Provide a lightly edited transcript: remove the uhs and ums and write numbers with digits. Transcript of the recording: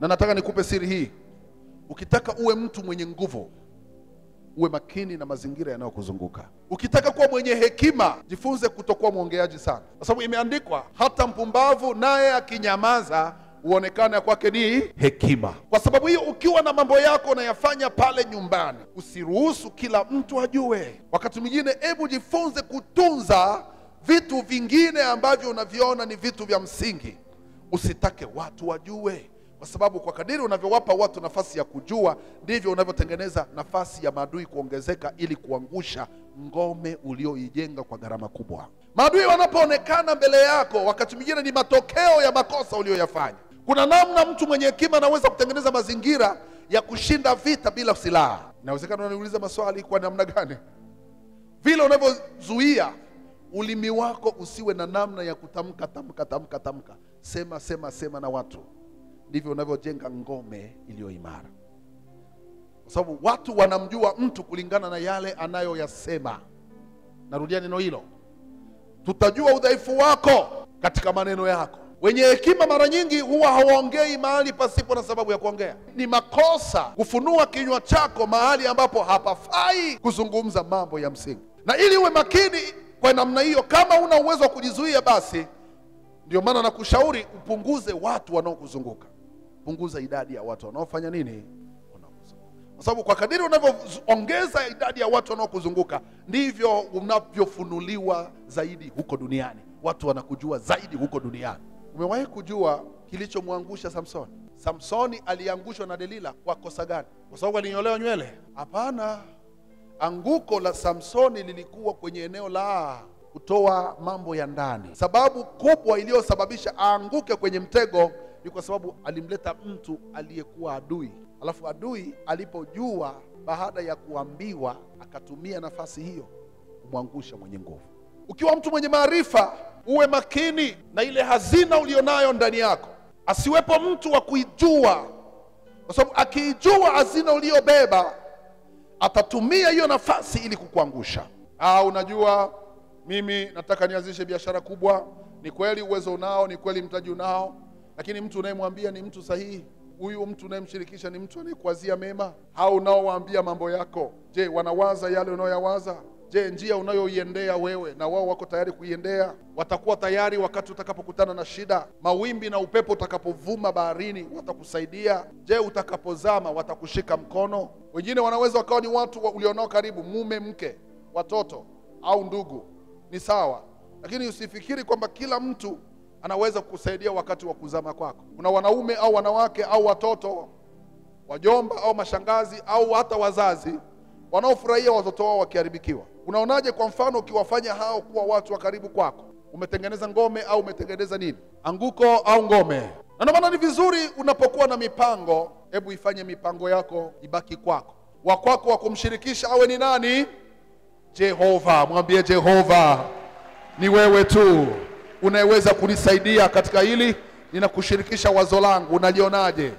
Na nataka nikupe siri hii. Ukitaka uwe mtu mwenye nguvu, uwe makini na mazingira yanayokuzunguka. Ukitaka kuwa mwenye hekima, jifunze kutokuwa mwongeaji sana. Kwa sababu imeandikwa, hata mpumbavu naye akinyamaza uonekane kwake ni hekima. Kwa sababu hiyo, ukiwa na mambo yako unayafanya pale nyumbani, usiruhusu kila mtu ajue. Wakati mwingine, hebu jifunze kutunza vitu vingine ambavyo unaviona ni vitu vya msingi. Usitake watu wajue, kwa sababu kwa kadiri unavyowapa watu nafasi ya kujua, ndivyo unavyotengeneza nafasi ya maadui kuongezeka, ili kuangusha ngome ulioijenga kwa gharama kubwa. Maadui wanapoonekana mbele yako, wakati mwingine ni matokeo ya makosa ulioyafanya. Kuna namna mtu mwenye hekima anaweza kutengeneza mazingira ya kushinda vita bila silaha. Inawezekana unaniuliza maswali, kwa namna gani? Vile unavyozuia ulimi wako usiwe na namna ya kutamka. Sema na watu, ndivyo unavyojenga ngome iliyo imara. Kwa sababu watu wanamjua mtu kulingana na yale anayoyasema. Narudia neno hilo. Tutajua udhaifu wako katika maneno yako. Wenye hekima mara nyingi huwa hawaongei mahali pasipo na sababu ya kuongea. Ni makosa kufunua kinywa chako mahali ambapo hapafai kuzungumza mambo ya msingi. Na ili uwe makini kwa namna hiyo, kama una uwezo wa kujizuia, basi ndio maana nakushauri upunguze watu wanaokuzunguka. Punguza idadi ya watu wanaofanya nini? Wanaokuzunguka. Kwa sababu kwa kadiri unavyoongeza idadi ya watu wanaokuzunguka, ndivyo unavyofunuliwa zaidi huko duniani. Watu wanakujua zaidi huko duniani. Umewahi kujua kilichomwangusha Samsoni? Samsoni aliangushwa na Delila kwa kosa gani? Kwa sababu alinyolewa nywele? Hapana. Anguko la Samsoni lilikuwa kwenye eneo la kutoa mambo ya ndani. Sababu kubwa iliyosababisha aanguke kwenye mtego ni kwa sababu alimleta mtu aliyekuwa adui. Alafu adui alipojua, baada ya kuambiwa, akatumia nafasi hiyo kumwangusha mwenye nguvu. Ukiwa mtu mwenye maarifa, uwe makini na ile hazina ulionayo ndani yako. Asiwepo mtu wa kuijua, kwa sababu akiijua hazina uliobeba, atatumia hiyo nafasi ili kukuangusha. Unajua, mimi nataka nianzishe biashara kubwa. Ni kweli uwezo unao, ni kweli mtaji unao, lakini mtu unayemwambia ni mtu sahihi? Huyu mtu unayemshirikisha ni mtu anayekuwazia mema? Hao unaowaambia mambo yako, je, wanawaza yale unayoyawaza? Je, njia unayoiendea wewe na wao wako tayari kuiendea? Watakuwa tayari wakati utakapokutana na shida? Mawimbi na upepo utakapovuma baharini, watakusaidia? Je, utakapozama watakushika mkono? Wengine wanaweza wakawa ni watu ulionao karibu, mume, mke, watoto au ndugu. Ni sawa, lakini usifikiri kwamba kila mtu anaweza kukusaidia wakati wa kuzama kwako. Kuna wanaume au wanawake au watoto, wajomba au mashangazi au hata wazazi wanaofurahia watoto wao wakiharibikiwa. Unaonaje kwa mfano ukiwafanya hao kuwa watu wa karibu kwako? Umetengeneza ngome au umetengeneza nini? Anguko au ngome? Na ndio maana ni vizuri unapokuwa na mipango, hebu ifanye mipango yako ibaki kwako. Wa kwako wa kumshirikisha awe ni nani? Jehova. Mwambie Jehova, ni wewe tu unayeweza kunisaidia katika hili. Ninakushirikisha wazo langu, unalionaje?